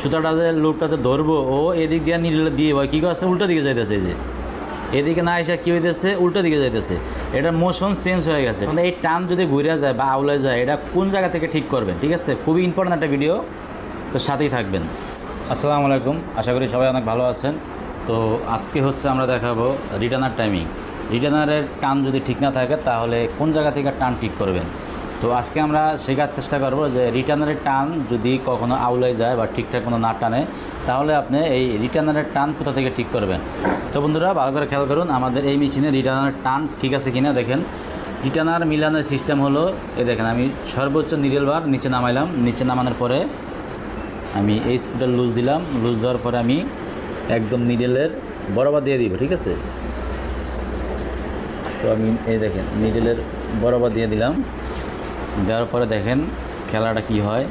সুতাটা যে লুপটাতে ধরবো ও এদিক দিয়ে নিডেল দিয়ে কী করছে উল্টো দিকে যাইতেছে, যে এদিকে না এসে কী হইতেছে উল্টো দিকে যাইতেছে, এটার মোশন চেঞ্জ হয়ে গেছে। মানে এই টান যদি ঘুরে যায় বা আউলে যায় এটা কোন জায়গা থেকে ঠিক করবেন, ঠিক আছে? খুবই ইম্পর্ট্যান্ট একটা ভিডিও, তো সাথেই থাকবেন। আসসালামু আলাইকুম, আশা করি সবাই অনেক ভালো আছেন। তো আজকে হচ্ছে আমরা দেখাবো রিটার্নার টাইমিং। রিটার্নারের টান যদি ঠিক না থাকে তাহলে কোন জায়গা থেকে টান ঠিক করবেন। তো আজকে আমরা শেখার চেষ্টা করব যে রিটার্নারের টান যদি কখনো আউলে যায় বা ঠিকঠাক কোনো না টানে তাহলে আপনি এই রিটার্নারের টান কোথা থেকে ঠিক করবেন। তো বন্ধুরা ভালো করে খেয়াল করুন, আমাদের এই মেশিনে রিটার্নারের টান ঠিক আছে কিনা দেখেন। রিটার্নার মিলানোর সিস্টেম হলো এই দেখেন, আমি সর্বোচ্চ নিডেল বার নিচে নামাইলাম, নিচে নামানোর পরে আমি এই স্ক্রুটা লুজ দিলাম, লুজ দেওয়ার পরে আমি একদম নিডেলের বরাবর দিয়ে দিব, ঠিক আছে? তো আমি এই দেখেন নিডেলের বরাবর দিয়ে দিলাম, দেওয়ার পরে দেখেন খেলাটা কি হয়।